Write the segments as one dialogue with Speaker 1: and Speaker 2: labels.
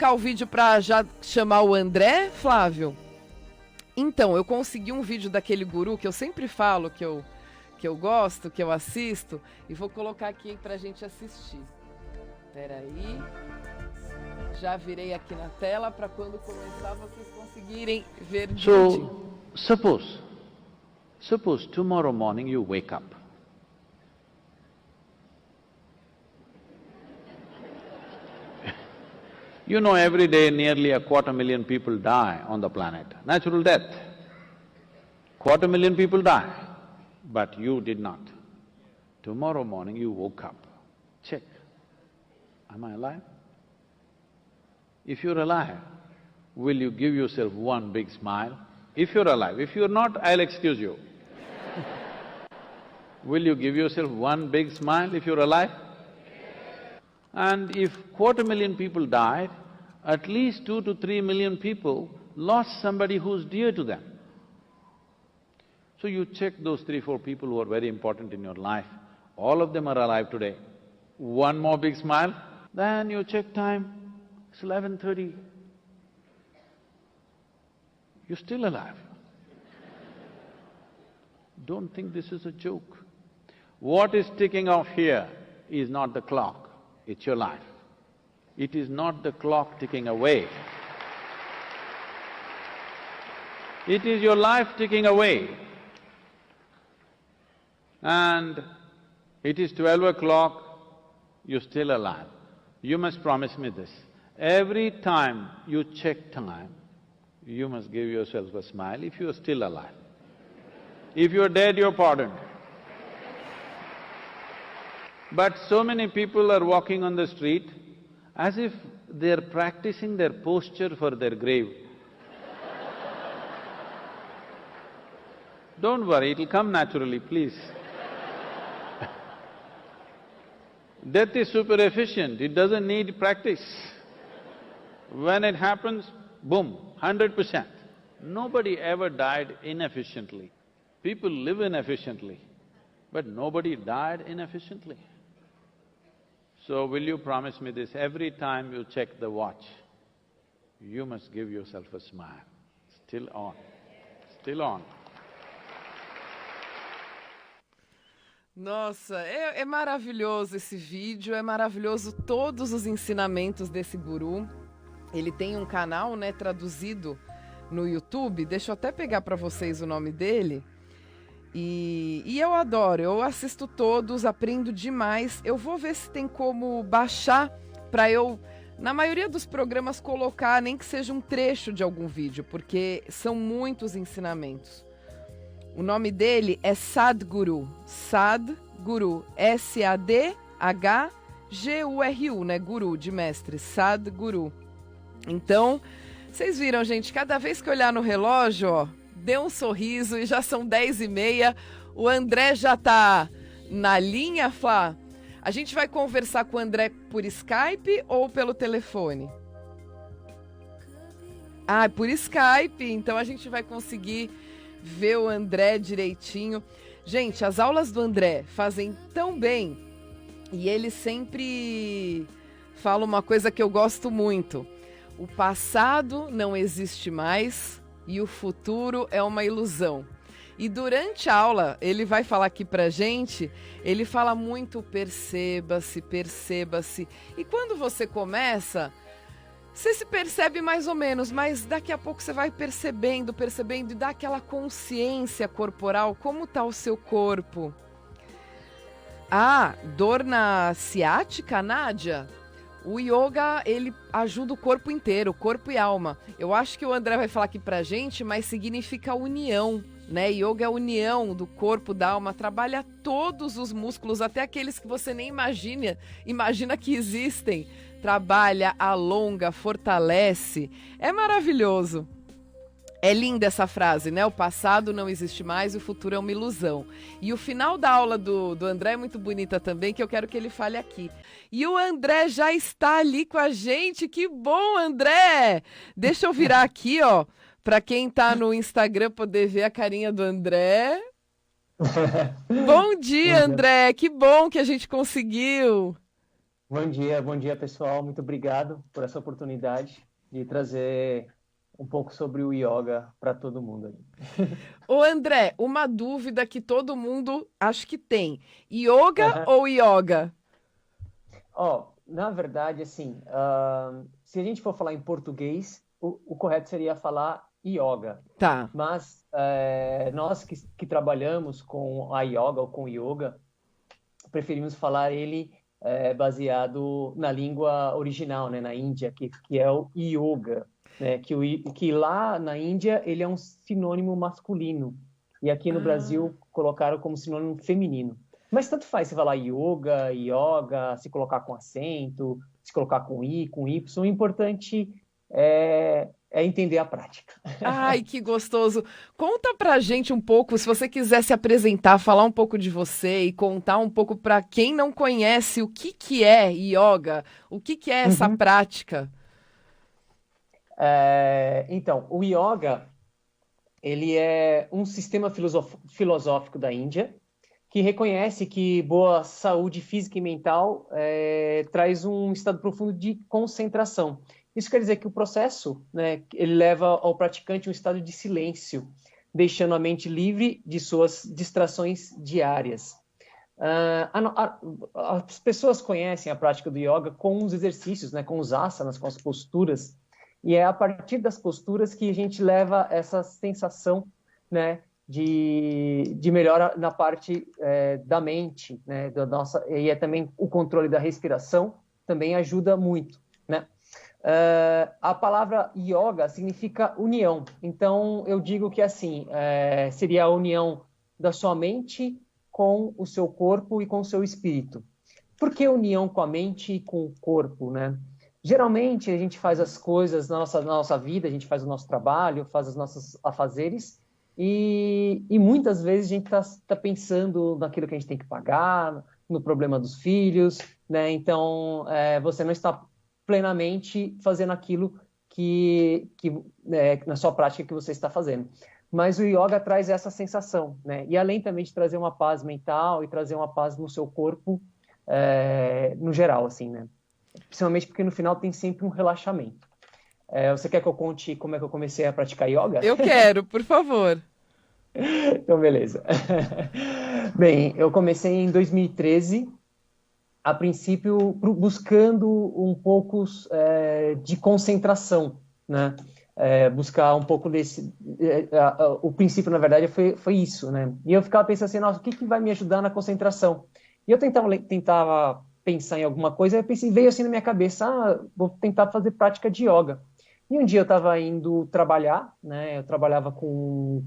Speaker 1: colocar o vídeo para já chamar o André, Flávio? Então, eu consegui um vídeo daquele guru que eu sempre falo que eu gosto, que eu assisto, e vou colocar aqui pra gente assistir. Peraí. Já virei aqui na tela para quando começar vocês conseguirem ver direitinho.
Speaker 2: So, suppose tomorrow morning you wake up. You know, every day nearly 250,000 people die on the planet, natural death. 250,000 people die, but you did not. Tomorrow morning you woke up, check, am I alive? If you're alive, will you give yourself one big smile? If you're alive, if you're not, I'll excuse you. Will you give yourself one big smile if you're alive? And if 250,000 people died, at least 2 to 3 million people lost somebody who's dear to them. So you check those 3-4 people who are very important in your life, all of them are alive today. One more big smile, then you check time, it's 11:30. You're still alive. Don't think this is a joke. What is ticking off here is not the clock, it's your life. It is not the clock ticking away. It is your life ticking away. And it is 12 o'clock, you're still alive. You must promise me this. Every time you check time, you must give yourself a smile if you are still alive. If you are dead, you're pardoned. But so many people are walking on the street as if they're practicing their posture for their grave. Don't worry, it'll come naturally, please. Death is super efficient, it doesn't need practice. When it happens, boom, 100%. Nobody ever died inefficiently. People live inefficiently, but nobody died inefficiently. So will you promise me this, every time you check the watch, you must give yourself a smile. Still on, still on.
Speaker 1: Nossa, é maravilhoso esse vídeo, é maravilhoso todos os ensinamentos desse guru. Ele tem um canal, né, traduzido no YouTube, deixa eu até pegar para vocês o nome dele. E eu adoro, eu assisto todos, aprendo demais. Eu vou ver se tem como baixar para eu, na maioria dos programas, colocar nem que seja um trecho de algum vídeo, porque são muitos ensinamentos. O nome dele é Sadhguru, Sadhguru, S-A-D-H-G-U-R-U, né? Guru, de mestre, Sadhguru. Então, vocês viram, gente, cada vez que olhar no relógio, ó, dê um sorriso e já são 10h30. O André já tá na linha, Flá. A gente vai conversar com o André por Skype ou pelo telefone? Ah, por Skype, então a gente vai conseguir ver o André direitinho. Gente, as aulas do André fazem tão bem e ele sempre fala uma coisa que eu gosto muito. O passado não existe mais e o futuro é uma ilusão. E durante a aula, ele vai falar aqui pra gente, ele fala muito perceba-se, perceba-se. E quando você começa, você se percebe mais ou menos, mas daqui a pouco você vai percebendo e dá aquela consciência corporal, como tá o seu corpo. Ah, dor na ciática, Nádia? O yoga, ele ajuda o corpo inteiro, corpo e alma. Eu acho que o André vai falar aqui pra gente, mas significa união, né? Yoga é a união do corpo, da alma, trabalha todos os músculos, até aqueles que você nem imagina que existem. Trabalha, alonga, fortalece. É maravilhoso. É linda essa frase, né? O passado não existe mais e o futuro é uma ilusão. E o final da aula do André é muito bonita também, que eu quero que ele fale aqui. E o André já está ali com a gente. Que bom, André! Deixa eu virar aqui, ó, para quem tá no Instagram poder ver a carinha do André. Bom dia, André! Que bom que a gente conseguiu!
Speaker 3: Bom dia pessoal. Muito obrigado por essa oportunidade de trazer um pouco sobre o yoga para todo mundo aí.
Speaker 1: Ô André, uma dúvida que todo mundo acho que tem. Yoga
Speaker 3: Aham.
Speaker 1: ou yoga?
Speaker 3: Ó, na verdade, assim, se a gente for falar em português, o correto seria falar yoga.
Speaker 1: Tá.
Speaker 3: Mas nós que trabalhamos com a yoga ou com yoga, preferimos falar ele baseado na língua original, né, na Índia, que é o yoga, né, que lá na Índia ele é um sinônimo masculino e aqui no
Speaker 1: Ah.
Speaker 3: Brasil colocaram como sinônimo feminino. Mas tanto faz se falar yoga, yoga, se colocar com acento, se colocar com i, com y. O importante é entender a prática.
Speaker 1: Ai, que gostoso. Conta pra gente um pouco, se você quiser se apresentar, falar um pouco de você e contar um pouco pra quem não conhece o que que é yoga, o que que é essa
Speaker 3: Uhum.
Speaker 1: prática.
Speaker 3: Então, o yoga ele é um sistema filosófico da Índia que reconhece que boa saúde física e mental traz um estado profundo de concentração. Isso quer dizer que o processo, né, ele leva ao praticante um estado de silêncio, deixando a mente livre de suas distrações diárias. As pessoas conhecem a prática do yoga com os exercícios, né, com os asanas, com as posturas, e é a partir das posturas que a gente leva essa sensação, né, de melhora na parte da mente, né, da nossa, e é também o controle da respiração também ajuda muito, né? A palavra yoga significa união, então eu digo que assim seria a união da sua mente com o seu corpo e com o seu espírito. Por que união com a mente e com o corpo, né? Geralmente a gente faz as coisas na nossa vida, a gente faz o nosso trabalho, faz os nossos afazeres e muitas vezes a gente está pensando naquilo que a gente tem que pagar, no problema dos filhos, né? Então você não está plenamente fazendo aquilo que na sua prática que você está fazendo. Mas o yoga traz essa sensação, né? E além também de trazer uma paz mental e trazer uma paz no seu corpo, no geral, assim, né? Principalmente porque no final tem sempre um relaxamento. Você quer que eu conte como é que eu comecei a praticar yoga?
Speaker 1: Eu quero, por favor.
Speaker 3: Então, beleza. Bem, eu comecei em 2013, a princípio buscando um pouco de concentração, né? Buscar um pouco desse... o princípio, na verdade, foi isso, né? E eu ficava pensando assim, nossa, o que que vai me ajudar na concentração? E eu tentava pensar em alguma coisa, e eu pensei, veio assim na minha cabeça, vou tentar fazer prática de yoga. E um dia eu estava indo trabalhar, né? Eu trabalhava com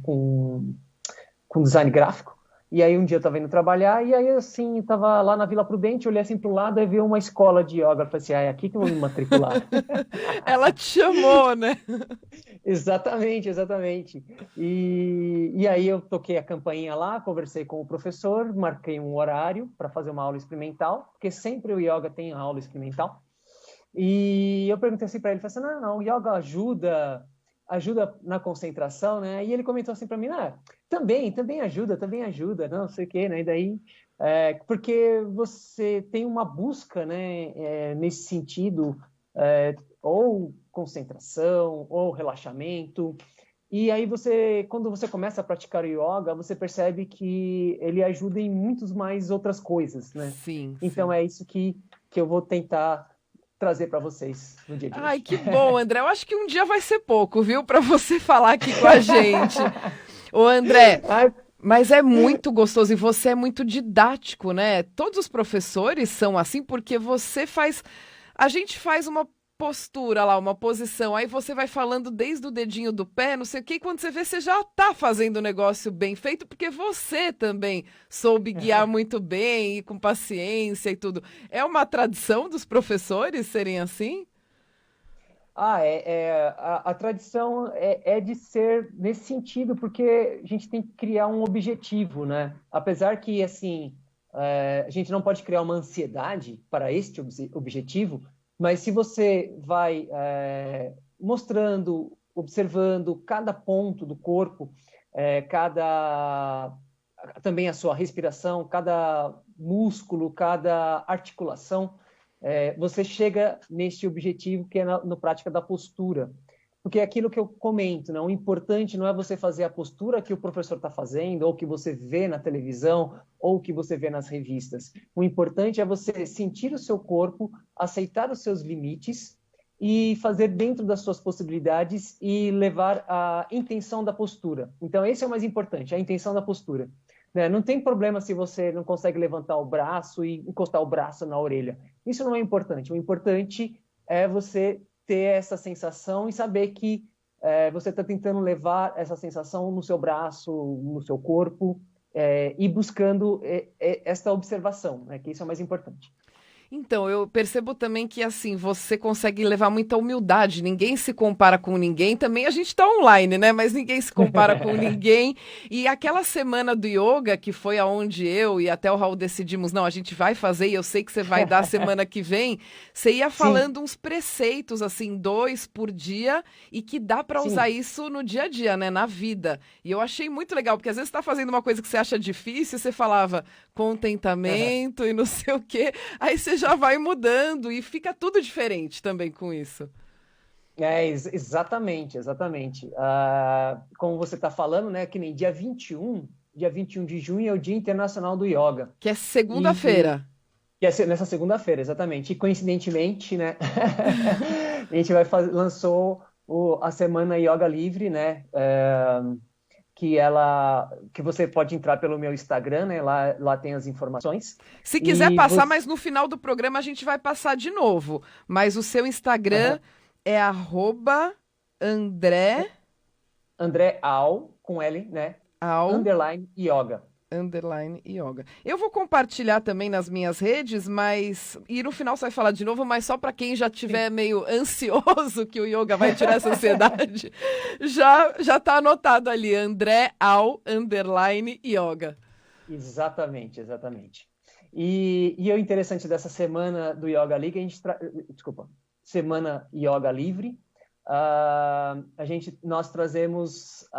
Speaker 3: design gráfico. E aí um dia eu estava indo trabalhar e aí assim, estava lá na Vila Prudente, olhei assim para o lado e vi uma escola de yoga. Eu falei assim, é aqui que eu vou me matricular.
Speaker 1: Ela te chamou, né?
Speaker 3: Exatamente, exatamente. E aí eu toquei a campainha lá, conversei com o professor, marquei um horário para fazer uma aula experimental, porque sempre o yoga tem aula experimental. E eu perguntei assim para ele, falei assim, não, o yoga ajuda na concentração, né? E ele comentou assim para mim, também ajuda, não sei o quê, né? E daí, porque você tem uma busca, né, nesse sentido, ou concentração, ou relaxamento. E aí quando você começa a praticar o yoga, você percebe que ele ajuda em muitas mais outras coisas, né?
Speaker 1: Sim,
Speaker 3: Então
Speaker 1: sim.
Speaker 3: é isso que eu vou tentar trazer para vocês no dia de
Speaker 1: Ai,
Speaker 3: hoje.
Speaker 1: que bom, André. Eu acho que um dia vai ser pouco, viu, pra você falar aqui com a gente. Ô, André,
Speaker 3: Ai,
Speaker 1: mas é muito gostoso e você é muito didático, né? Todos os professores são assim porque você faz. A gente faz uma postura lá, uma posição, aí você vai falando desde o dedinho do pé, não sei o quê, e quando você vê, você já tá fazendo o negócio bem feito, porque você também soube guiar muito bem e com paciência e tudo. É uma tradição dos professores serem assim?
Speaker 3: a tradição é de ser nesse sentido, porque a gente tem que criar um objetivo, né? Apesar que, assim, a gente não pode criar uma ansiedade para este objetivo, mas se você vai mostrando, observando cada ponto do corpo, cada também a sua respiração, cada músculo, cada articulação, você chega neste objetivo que é na prática da postura. Porque é aquilo que eu comento, né? O importante não é você fazer a postura que o professor está fazendo, ou que você vê na televisão, ou que você vê nas revistas. O importante é você sentir o seu corpo, aceitar os seus limites e fazer dentro das suas possibilidades e levar a intenção da postura. Então, esse é o mais importante, a intenção da postura. Né? Não tem problema se você não consegue levantar o braço e encostar o braço na orelha. Isso não é importante. O importante é você ter essa sensação e saber que você está tentando levar essa sensação no seu braço, no seu corpo, e buscando esta observação, né? Que isso é o mais importante.
Speaker 1: Então, eu percebo também que, assim, você consegue levar muita humildade. Ninguém se compara com ninguém. Também a gente está online, né? Mas ninguém se compara com ninguém. E aquela semana do yoga, que foi aonde eu e até o Raul decidimos, não, a gente vai fazer e eu sei que você vai dar semana que vem, você ia falando uns preceitos, assim, 2 por dia e que dá para usar isso no dia a dia, né? Na vida. E eu achei muito legal, porque às vezes você está fazendo uma coisa que você acha difícil, você falava contentamento e não sei o quê. Aí você já vai mudando e fica tudo diferente também com isso.
Speaker 3: Exatamente. Como você está falando, né, que nem dia 21 de junho é o Dia Internacional do Yoga.
Speaker 1: Que é segunda-feira.
Speaker 3: Que é nessa segunda-feira, exatamente. E coincidentemente, né, a gente lançou a Semana Yoga Livre, né, que você pode entrar pelo meu Instagram, né? Lá tem as informações.
Speaker 1: Se quiser passar, mas no final do programa a gente vai passar de novo. Mas o seu Instagram é @André
Speaker 3: Al, com L, né? _yoga.
Speaker 1: _yoga. Eu vou compartilhar também nas minhas redes, e no final você vai falar de novo, mas só para quem já estiver meio ansioso que o yoga vai tirar essa ansiedade, já tá anotado ali, André Al _yoga.
Speaker 3: Exatamente. E o interessante dessa semana do Yoga League, Semana Yoga Livre, nós trazemos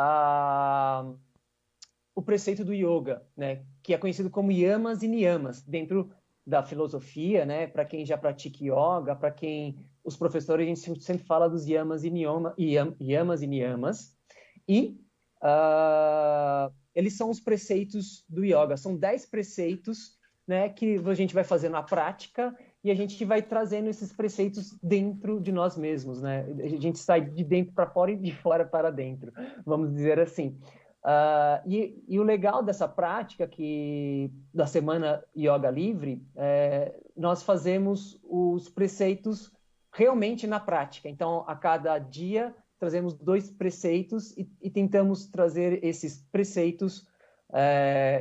Speaker 3: o preceito do yoga, né, que é conhecido como yamas e niyamas, dentro da filosofia, né, para quem já pratica yoga, para quem os professores, a gente sempre fala dos yamas e niyamas, e eles são os preceitos do yoga, são 10 preceitos, né, que a gente vai fazer na prática e a gente vai trazendo esses preceitos dentro de nós mesmos, né, a gente sai de dentro para fora e de fora para dentro, vamos dizer assim. E o legal dessa prática da Semana Yoga Livre, nós fazemos os preceitos realmente na prática. Então, a cada dia, trazemos 2 preceitos e tentamos trazer esses preceitos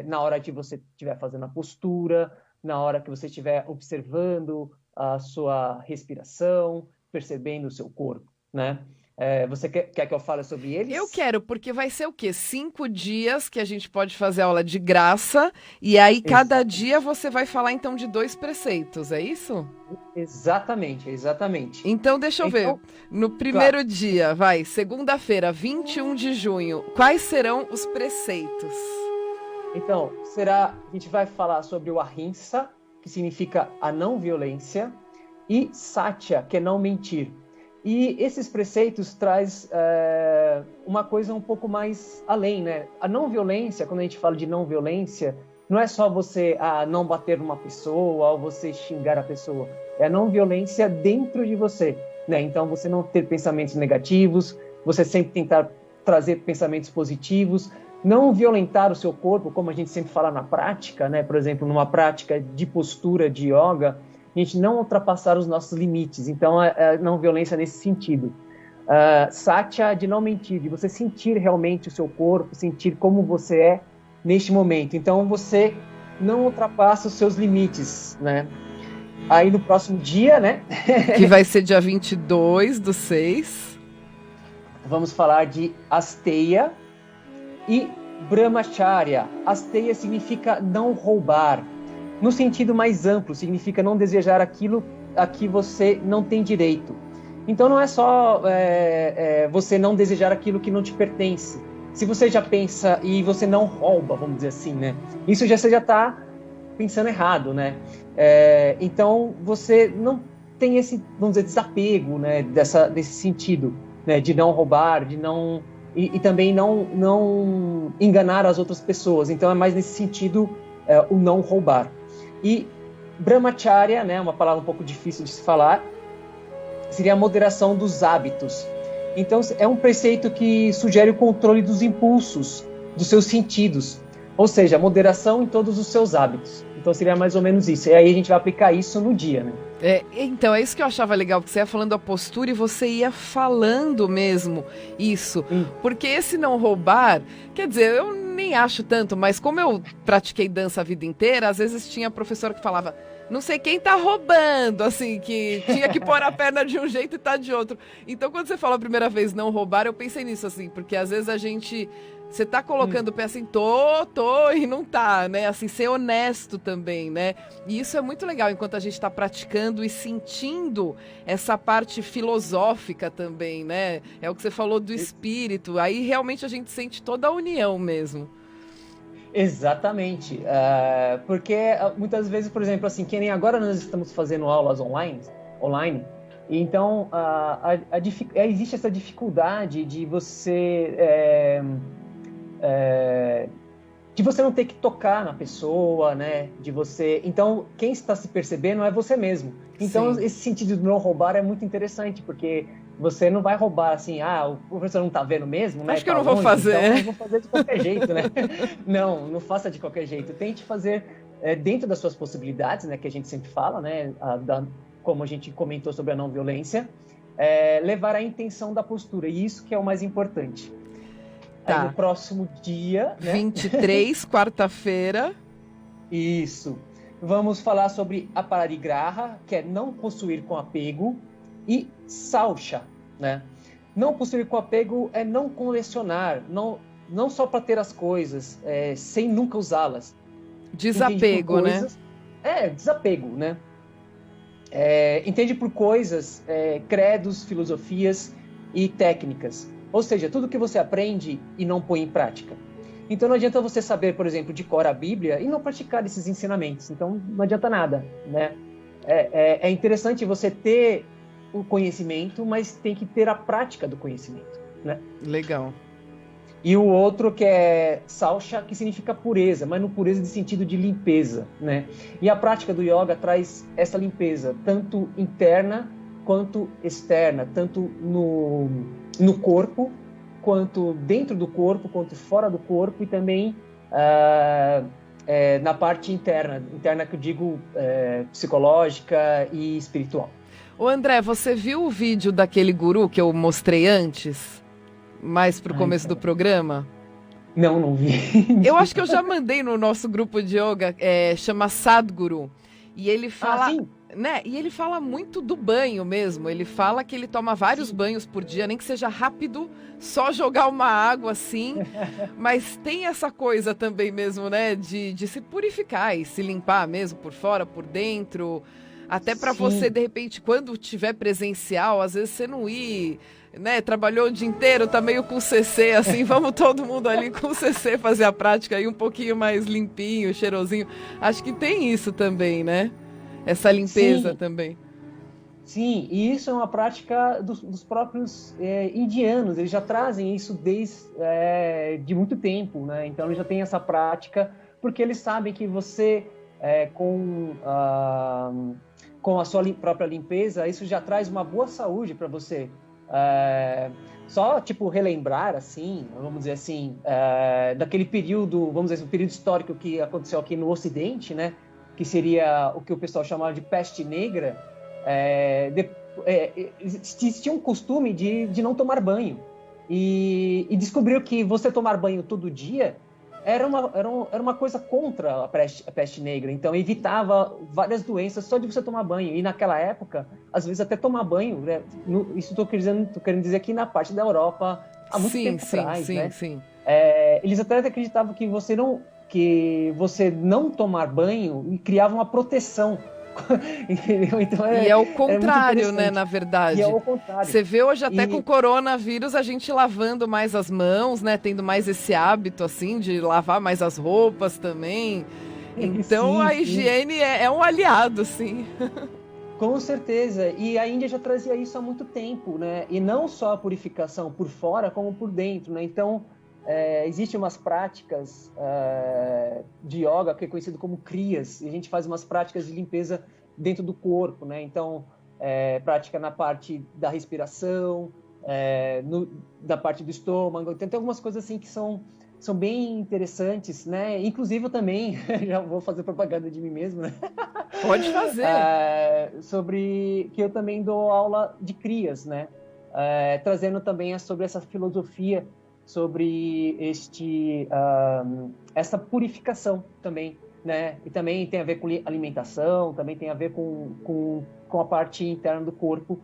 Speaker 3: na hora que você estiver fazendo a postura, na hora que você estiver observando a sua respiração, percebendo o seu corpo, né? Você quer que eu fale sobre eles?
Speaker 1: Eu quero, porque vai ser o quê? 5 dias que a gente pode fazer aula de graça, e aí cada dia você vai falar então de 2 preceitos, é isso?
Speaker 3: Exatamente.
Speaker 1: Então deixa eu ver, no primeiro dia, segunda-feira, 21 de junho, quais serão os preceitos?
Speaker 3: Então, a gente vai falar sobre o Ahimsa, que significa a não violência, e Satya, que é não mentir. E esses preceitos traz uma coisa um pouco mais além, né? A não violência, quando a gente fala de não violência, não é só você não bater numa pessoa ou você xingar a pessoa. É a não violência dentro de você, né? Então, você não ter pensamentos negativos, você sempre tentar trazer pensamentos positivos, não violentar o seu corpo, como a gente sempre fala na prática, né? Por exemplo, numa prática de postura de yoga, a gente não ultrapassar os nossos limites. Então, não violência nesse sentido. Satya, de não mentir, de você sentir realmente o seu corpo, sentir como você é neste momento. Então, você não ultrapassa os seus limites, né? Aí, no próximo dia, né?
Speaker 1: Que vai ser dia 22/6.
Speaker 3: Vamos falar de Asteya e Brahmacharya. Asteya significa não roubar. No sentido mais amplo, significa não desejar aquilo a que você não tem direito. Então não é só você não desejar aquilo que não te pertence. Se você já pensa e você não rouba, vamos dizer assim, né? Isso você já está pensando errado, né? Então, você não tem esse, vamos dizer, desapego, né, desse sentido, né, de não roubar, de não... E também não enganar as outras pessoas. Então, é mais nesse sentido o não roubar. E brahmacharya, né, uma palavra um pouco difícil de se falar, seria a moderação dos hábitos. Então, é um preceito que sugere o controle dos impulsos, dos seus sentidos. Ou seja, moderação em todos os seus hábitos. Então, seria mais ou menos isso. E aí a gente vai aplicar isso no dia, né?
Speaker 1: Então, é isso que eu achava legal, porque você ia falando a postura e você ia falando mesmo isso. Porque esse não roubar, quer dizer, eu nem acho tanto, mas como eu pratiquei dança a vida inteira, às vezes tinha professor que falava, não sei quem tá roubando, assim, que tinha que pôr a perna de um jeito e tá de outro. Então, quando você falou a primeira vez não roubar, eu pensei nisso, assim, porque às vezes você tá colocando o pé assim, tô, e não tá, né? Assim, ser honesto também, né? E isso é muito legal enquanto a gente tá praticando e sentindo essa parte filosófica também, né? É o que você falou do espírito. Aí realmente a gente sente toda a união mesmo.
Speaker 3: Exatamente. Porque muitas vezes, por exemplo, assim, que nem agora nós estamos fazendo aulas online, então existe essa dificuldade de você não ter que tocar na pessoa, né? Então, quem está se percebendo é você mesmo. Então, esse sentido de não roubar é muito interessante, porque você não vai roubar assim, o professor não está vendo mesmo, né?
Speaker 1: Acho que eu não vou fazer.
Speaker 3: Então, eu vou fazer de qualquer jeito, né? Não faça de qualquer jeito. Tente fazer dentro das suas possibilidades, né? Que a gente sempre fala, né? Como a gente comentou sobre a não violência, levar a intenção da postura. E isso que é o mais importante.
Speaker 1: Tá.
Speaker 3: Aí no próximo dia, né?
Speaker 1: 23, quarta-feira.
Speaker 3: Isso. Vamos falar sobre apararigraha, que é não possuir com apego, e saucha, né? Não possuir com apego é não colecionar, não só para ter as coisas, sem nunca usá-las.
Speaker 1: Desapego, né?
Speaker 3: Desapego, né? Entende por coisas, credos, filosofias e técnicas. Ou seja, tudo que você aprende e não põe em prática. Então não adianta você saber, por exemplo, de cor a Bíblia e não praticar esses ensinamentos. Então não adianta nada, né? É interessante você ter o conhecimento, mas tem que ter a prática do conhecimento, né?
Speaker 1: Legal.
Speaker 3: E o outro que é saucha, que significa pureza, mas não pureza de sentido de limpeza, né? E a prática do yoga traz essa limpeza, tanto interna quanto externa, tanto no corpo, quanto dentro do corpo, quanto fora do corpo, e também na parte interna que eu digo psicológica e espiritual.
Speaker 1: Ô André, você viu o vídeo daquele guru que eu mostrei antes? Mais pro começo do programa?
Speaker 3: Não vi.
Speaker 1: Eu acho que eu já mandei no nosso grupo de yoga, chama Sadhguru. E ele fala...
Speaker 3: sim.
Speaker 1: Né? E ele fala muito do banho mesmo. Ele fala que ele toma vários banhos por dia, nem que seja rápido, só jogar uma água assim. Mas tem essa coisa também mesmo, né? De se purificar e se limpar mesmo por fora, por dentro. Até para você, de repente, quando tiver presencial, às vezes você não ir, né? Trabalhou o dia inteiro, tá meio com CC, assim, vamos todo mundo ali com CC fazer a prática aí um pouquinho mais limpinho, cheirosinho. Acho que tem isso também, né? Essa limpeza também.
Speaker 3: Sim, e isso é uma prática dos próprios indianos. Eles já trazem isso desde de muito tempo, né? Então eles já têm essa prática, porque eles sabem que você, com a sua própria limpeza, isso já traz uma boa saúde para você. Só, tipo, relembrar, assim, vamos dizer assim, daquele período, vamos dizer assim, um período histórico que aconteceu aqui no Ocidente, né? Que seria o que o pessoal chamava de peste negra. Existia um costume de não tomar banho. E descobriu que você tomar banho todo dia era uma coisa contra a peste negra. Então, evitava várias doenças só de você tomar banho. E naquela época, às vezes até tomar banho, né? Isso estou querendo dizer aqui na parte da Europa, há muito tempo atrás, né? Sim. Eles até acreditavam que você não tomar banho criava uma proteção. Então
Speaker 1: e é o contrário, né, na verdade.
Speaker 3: E é o contrário.
Speaker 1: Você vê hoje até com o coronavírus a gente lavando mais as mãos, né, tendo mais esse hábito assim de lavar mais as roupas também. Então a higiene é um aliado, sim.
Speaker 3: Com certeza, e a Índia já trazia isso há muito tempo, né? E não só a purificação por fora, como por dentro, né? Então, existem umas práticas de yoga que é conhecido como kriyas, e a gente faz umas práticas de limpeza dentro do corpo, né? Então, prática na parte da respiração, da parte do estômago. Então, tem algumas coisas assim que são bem interessantes, né? Inclusive, eu também, já vou fazer propaganda de mim mesmo, né?
Speaker 1: Pode fazer.
Speaker 3: Sobre que eu também dou aula de crias, né? Trazendo também sobre essa filosofia, sobre essa purificação também, né? E também tem a ver com alimentação, também tem a ver com a parte interna do corpo,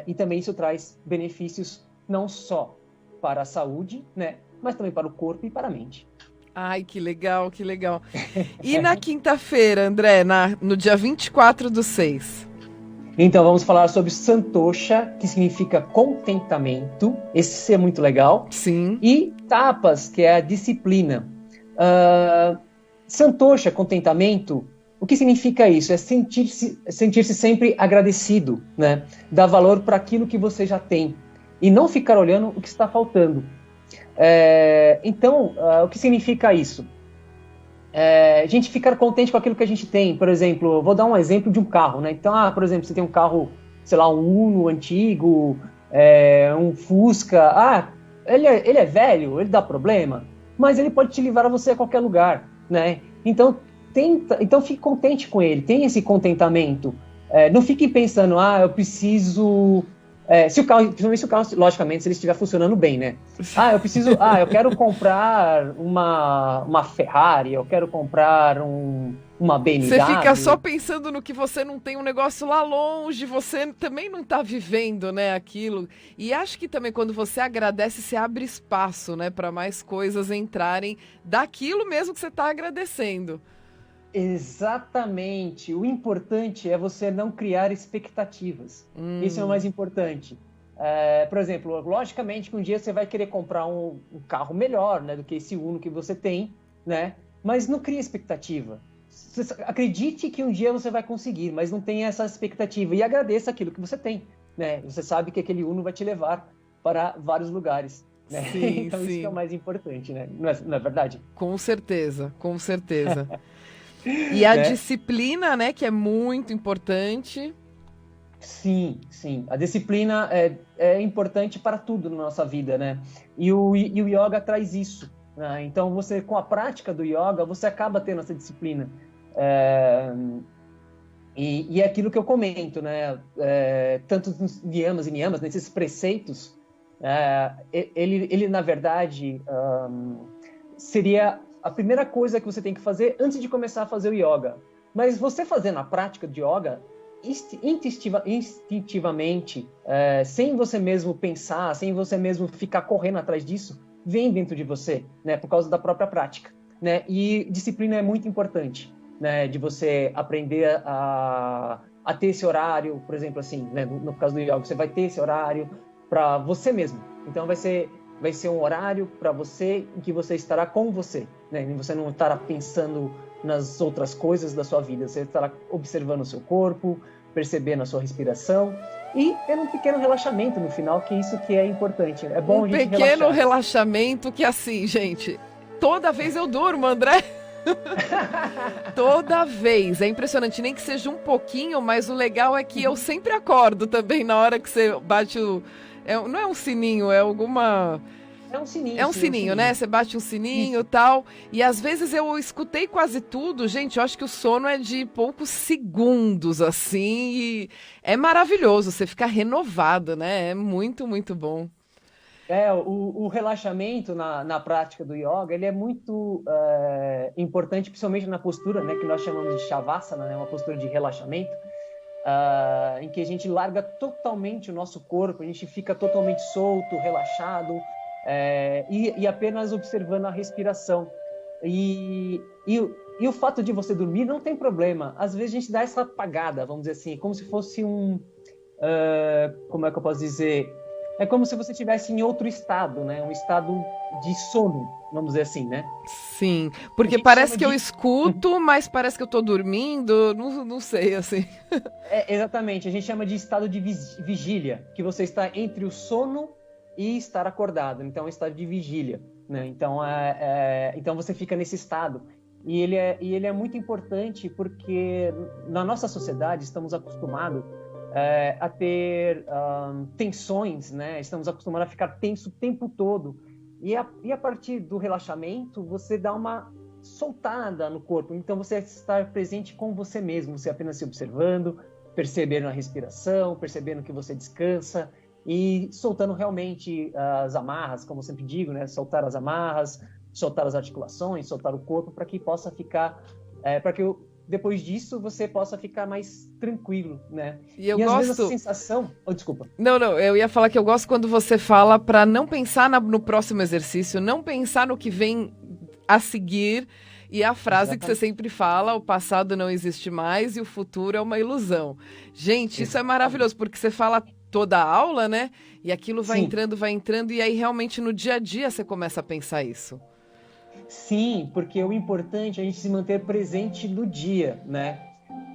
Speaker 3: e também isso traz benefícios não só para a saúde, né? Mas também para o corpo e para a mente.
Speaker 1: Ai, que legal, que legal. E na quinta-feira, André, no dia 24/6?
Speaker 3: Então, vamos falar sobre Santosha, que significa contentamento. Esse é muito legal.
Speaker 1: Sim.
Speaker 3: E Tapas, que é a disciplina. Santosha, contentamento, o que significa isso? É sentir-se sempre agradecido, né? Dar valor para aquilo que você já tem. E não ficar olhando o que está faltando. Então, o que significa isso? A gente ficar contente com aquilo que a gente tem. Por exemplo, eu vou dar um exemplo de um carro, né? Então, por exemplo, você tem um carro, sei lá, um Uno antigo, um Fusca. Ele é velho, ele dá problema, mas ele pode te levar a você a qualquer lugar, né? Então, fique contente com ele, tenha esse contentamento. Não fique pensando, eu preciso... principalmente se o carro, logicamente, se ele estiver funcionando bem, né? Eu quero comprar uma Ferrari, eu quero comprar uma BMW.
Speaker 1: Você fica só pensando no que você não tem, um negócio lá longe, você também não está vivendo, né, aquilo. E acho que também quando você agradece, você abre espaço, né, para mais coisas entrarem daquilo mesmo que você está agradecendo.
Speaker 3: Exatamente. O importante é você não criar expectativas. Isso é o mais importante. Por exemplo, logicamente que um dia você vai querer comprar um carro melhor, né, do que esse Uno que você tem, né? Mas não crie expectativa. Acredite que um dia você vai conseguir, mas não tenha essa expectativa. E agradeça aquilo que você tem, né? Você sabe que aquele Uno vai te levar para vários lugares. Né?
Speaker 1: Sim,
Speaker 3: então
Speaker 1: sim.
Speaker 3: Isso que é o mais importante, né? Não é verdade?
Speaker 1: Com certeza, com certeza. E a disciplina, né, que é muito importante.
Speaker 3: Sim, sim. A disciplina é importante para tudo na nossa vida, né? E o yoga traz isso, né? Então, você, com a prática do yoga, você acaba tendo essa disciplina. E é aquilo que eu comento, né? Tanto nos niyamas e niyamas, nesses preceitos, ele na verdade, seria a primeira coisa que você tem que fazer antes de começar a fazer o yoga. Mas você fazendo a prática de yoga, instintivamente, sem você mesmo pensar, sem você mesmo ficar correndo atrás disso, vem dentro de você, né, por causa da própria prática, né? E disciplina é muito importante, né, de você aprender a ter esse horário, por exemplo, assim, né, no caso do yoga, você vai ter esse horário para você mesmo. Então vai ser um horário para você em que você estará com você, né? E você não estará pensando nas outras coisas da sua vida, você estará observando o seu corpo, percebendo a sua respiração e tendo um pequeno relaxamento no final, que isso que é importante. É bom a gente relaxar. Um
Speaker 1: pequeno relaxamento que, assim, gente, toda vez eu durmo, André. Toda vez. É impressionante, nem que seja um pouquinho, mas o legal é que eu sempre acordo também na hora que você bate o... não é um sininho, é alguma...
Speaker 3: É um sininho.
Speaker 1: É um sininho, né? Você bate um sininho e tal. E às vezes eu escutei quase tudo. Gente, eu acho que o sono é de poucos segundos, assim. E é maravilhoso. Você fica renovado, né? É muito, muito bom.
Speaker 3: O relaxamento na prática do yoga, ele é muito importante, principalmente na postura, né? Que nós chamamos de Shavasana, né? Uma postura de relaxamento. Em que a gente larga totalmente o nosso corpo. A gente fica totalmente solto, relaxado. E apenas observando a respiração. E o fato de você dormir não tem problema. Às vezes a gente dá essa apagada, vamos dizer assim, como se fosse como é que eu posso dizer? É como se você estivesse em outro estado, né? Um estado de sono, vamos dizer assim, né?
Speaker 1: Sim,
Speaker 3: A
Speaker 1: porque
Speaker 3: gente
Speaker 1: parece
Speaker 3: chama
Speaker 1: que eu
Speaker 3: de...
Speaker 1: escuto, mas parece que eu tô dormindo, não sei, assim.
Speaker 3: Exatamente, a gente chama de estado de vigília, que você está entre o sono e estar acordado. Então, é um estado de vigília, né? Então, então você fica nesse estado. E ele é muito importante porque na nossa sociedade estamos acostumados a ter tensões, né? Estamos acostumados a ficar tenso o tempo todo. E a partir do relaxamento, você dá uma soltada no corpo. Então, você está presente com você mesmo, você apenas se observando, percebendo a respiração, percebendo que você descansa e soltando realmente as amarras, como eu sempre digo, né? Soltar as amarras, soltar as articulações, soltar o corpo para que possa ficar, para que depois disso você possa ficar mais tranquilo, né?
Speaker 1: E eu
Speaker 3: às vezes essa
Speaker 1: gosto.
Speaker 3: sensação, desculpa.
Speaker 1: Não, eu ia falar que eu gosto quando você fala para não pensar no próximo exercício, não pensar no que vem a seguir. E a frase que você sempre fala, o passado não existe mais e o futuro é uma ilusão. Gente, isso é maravilhoso, porque você fala toda a aula, né? E aquilo vai entrando, e aí realmente no dia a dia você começa a pensar isso.
Speaker 3: Sim, porque o importante é a gente se manter presente no dia, né?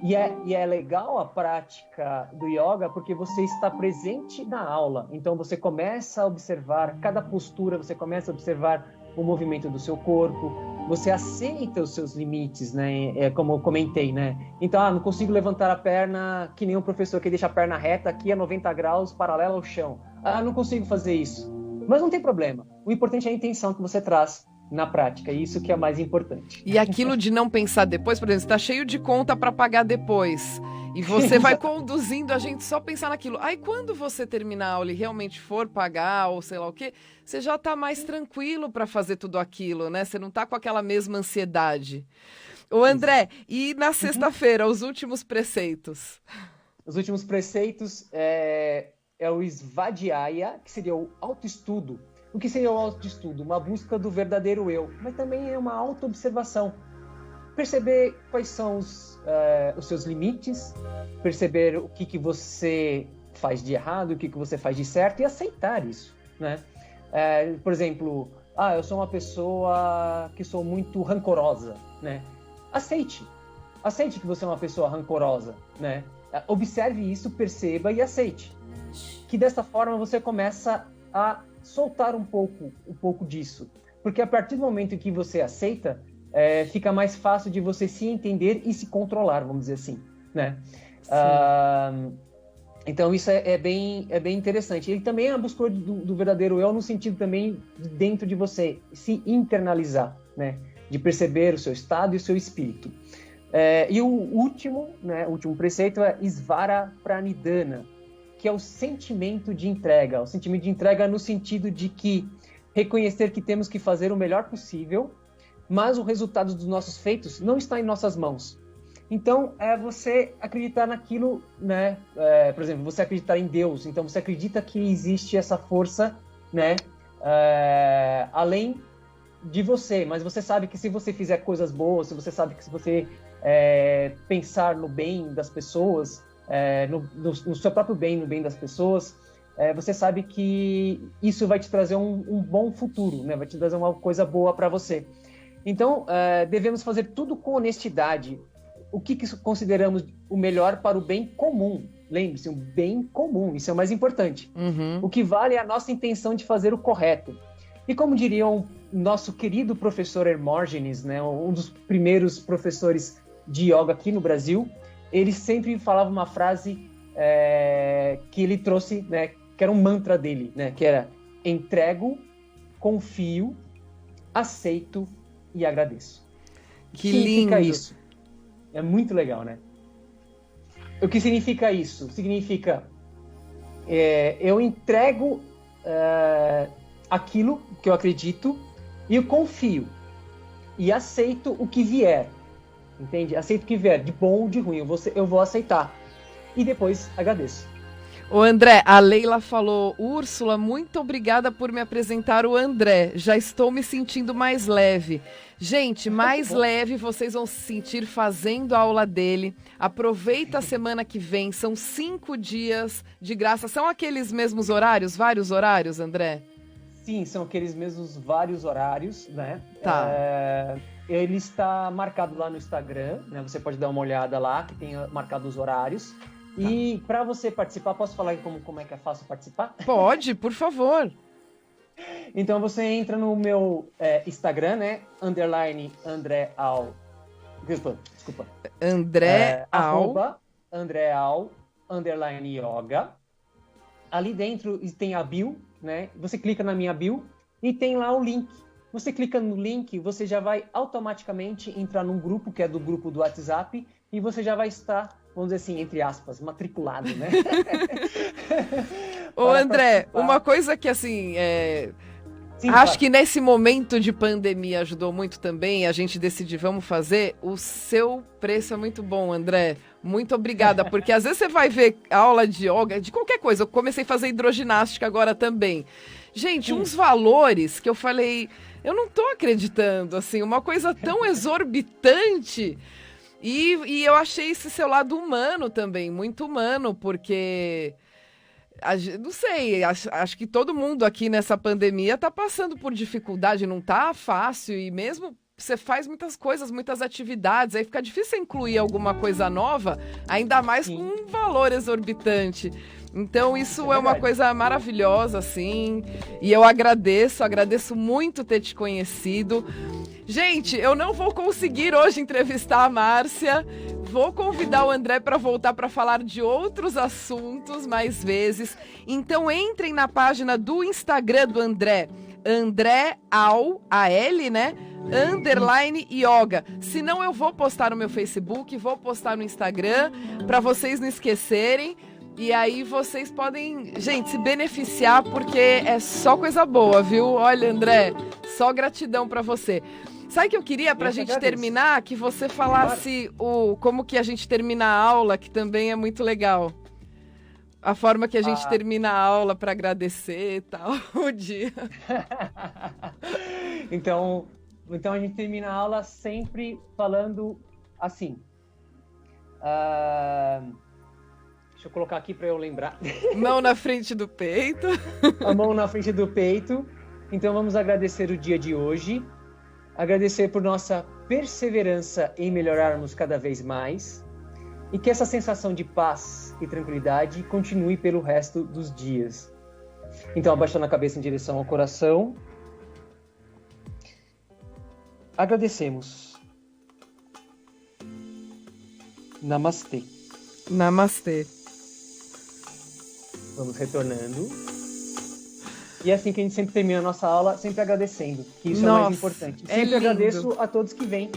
Speaker 3: E é legal a prática do yoga porque você está presente na aula. Então você começa a observar cada postura, você começa a observar o movimento do seu corpo, você aceita os seus limites, né? Como eu comentei, né? Então, não consigo levantar a perna que nem um professor que deixa a perna reta aqui a 90 graus, paralela ao chão. Não consigo fazer isso. Mas não tem problema. O importante é a intenção que você traz na prática, isso que é mais importante.
Speaker 1: E aquilo de não pensar depois, por exemplo, está cheio de conta para pagar depois. E você vai conduzindo a gente só pensar naquilo. Aí quando você terminar a aula e realmente for pagar ou sei lá o quê, você já está mais tranquilo para fazer tudo aquilo, né? Você não está com aquela mesma ansiedade. Ô André, e na sexta-feira, os últimos preceitos?
Speaker 3: Os últimos preceitos é o Svadhyaya, que seria o autoestudo. O que seria o autoestudo? Uma busca do verdadeiro eu, mas também é uma autoobservação. Perceber quais são os seus limites, perceber o que você faz de errado, o que você faz de certo e aceitar isso, né? Por exemplo, eu sou uma pessoa que sou muito rancorosa, né? Aceite que você é uma pessoa rancorosa, né? Observe isso, perceba e aceite. Que dessa forma você começa a soltar um pouco disso. Porque a partir do momento em que você aceita, fica mais fácil de você se entender e se controlar, vamos dizer assim, né? Então isso é bem interessante. Ele também é a busca do verdadeiro eu no sentido também de dentro de você, se internalizar, né? De perceber o seu estado e o seu espírito. E o último preceito é Svara Pranidhana, que é o sentimento de entrega. O sentimento de entrega no sentido de que reconhecer que temos que fazer o melhor possível, mas o resultado dos nossos feitos não está em nossas mãos. Então, é você acreditar naquilo, né? Por exemplo, você acreditar em Deus. Então, você acredita que existe essa força, né? Além de você. Mas você sabe que se você fizer coisas boas, se você sabe que se você pensar no bem das pessoas, no seu próprio bem, no bem das pessoas, você sabe que isso vai te trazer um bom futuro, né? Vai te trazer uma coisa boa para você. Então, devemos fazer tudo com honestidade. O que consideramos o melhor para o bem comum? Lembre-se, um bem comum, isso é o mais importante. O que vale é a nossa intenção de fazer o correto. E como diria o nosso querido professor Hermógenes, né, um dos primeiros professores de yoga aqui no Brasil, ele sempre falava uma frase que ele trouxe, né, que era um mantra dele, né, que era: entrego, confio, aceito e agradeço.
Speaker 1: Que
Speaker 3: O que significa
Speaker 1: lindo.
Speaker 3: isso? É muito legal, né? O que significa isso? Significa eu entrego aquilo que eu acredito e eu confio e aceito o que vier, entende? Aceito o que vier, de bom ou de ruim, eu vou aceitar e depois agradeço.
Speaker 1: Ô André, a Leila falou, Úrsula, muito obrigada por me apresentar o André. Já estou me sentindo mais leve. Gente, mais leve vocês vão se sentir fazendo a aula dele. Aproveita a semana que vem, são 5 dias de graça. São aqueles mesmos horários, vários horários, André?
Speaker 3: Sim, são aqueles mesmos vários horários, né?
Speaker 1: Tá.
Speaker 3: Ele está marcado lá no Instagram, né? Você pode dar uma olhada lá, que tem marcado os horários. E para você participar, posso falar como é que é fácil participar?
Speaker 1: Pode, por favor.
Speaker 3: Então você entra no meu Instagram, né? _ André Al. Desculpa.
Speaker 1: André Al.
Speaker 3: André Al _ yoga. Ali dentro tem a bio, né? Você clica na minha bio e tem lá o link. Você clica no link, você já vai automaticamente entrar num grupo, que é do grupo do WhatsApp, e você já vai estar, vamos dizer assim, entre aspas, matriculado, né?
Speaker 1: Ô André, participar. Uma coisa que assim, sim, acho que nesse momento de pandemia ajudou muito também, a gente decidir, vamos fazer, o seu preço é muito bom, André. Muito obrigada, porque às vezes você vai ver aula de yoga, de qualquer coisa, eu comecei a fazer hidroginástica agora também. Gente, uns valores que eu falei, eu não tô acreditando, assim, uma coisa tão exorbitante. E eu achei esse seu lado humano também, muito humano, porque, não sei, acho que todo mundo aqui nessa pandemia tá passando por dificuldade, não tá fácil, e mesmo você faz muitas coisas, muitas atividades, aí fica difícil incluir alguma coisa nova, ainda mais com um valor exorbitante. Então isso é uma coisa maravilhosa, assim, e eu agradeço muito ter te conhecido. Gente, eu não vou conseguir hoje entrevistar a Márcia, vou convidar o André para voltar para falar de outros assuntos mais vezes. Então entrem na página do Instagram do André, André Al, A-L, né? _ yoga. Se não, eu vou postar no meu Facebook, vou postar no Instagram, para vocês não esquecerem. E aí vocês podem, gente, se beneficiar, porque é só coisa boa, viu? Olha, André, só gratidão para você. Sabe o que eu queria pra gente terminar? Que você falasse como que a gente termina a aula, que também é muito legal. A forma que a gente termina a aula para agradecer e tal, o dia.
Speaker 3: Então a gente termina a aula sempre falando assim. Deixa eu colocar aqui para eu lembrar.
Speaker 1: Mão na frente do peito.
Speaker 3: A mão na frente do peito. Então vamos agradecer o dia de hoje. Agradecer por nossa perseverança em melhorarmos cada vez mais. E que essa sensação de paz e tranquilidade continue pelo resto dos dias. Então, abaixando a cabeça em direção ao coração. Agradecemos. Namastê.
Speaker 1: Namastê.
Speaker 3: Vamos retornando. E é assim que a gente sempre termina a nossa aula, sempre agradecendo, que isso é o mais importante. Sempre agradeço a todos que vêm,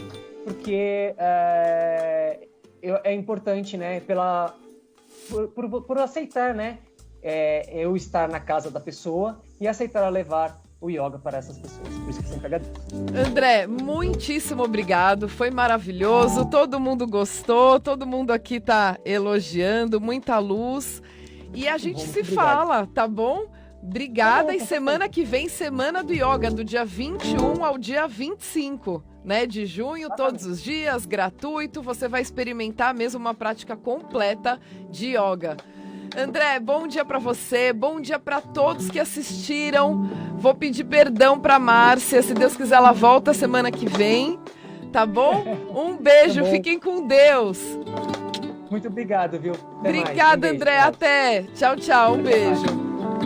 Speaker 3: porque é importante, né, por aceitar, né, eu estar na casa da pessoa e aceitar levar o yoga para essas pessoas. Por isso que eu sempre agradeço.
Speaker 1: André, muitíssimo obrigado, foi maravilhoso, todo mundo gostou, todo mundo aqui tá elogiando, muita luz, e a gente se fala, tá bom? Obrigada, e semana que vem, Semana do Yoga, do dia 21 ao dia 25, né, de junho, todos os dias, gratuito, você vai experimentar mesmo uma prática completa de yoga. André, bom dia para você, bom dia para todos que assistiram, vou pedir perdão para Márcia, se Deus quiser ela volta semana que vem, tá bom? Um beijo, fiquem com Deus.
Speaker 3: Muito obrigado, viu?
Speaker 1: Obrigada, André, até. Tchau, tchau, um beijo.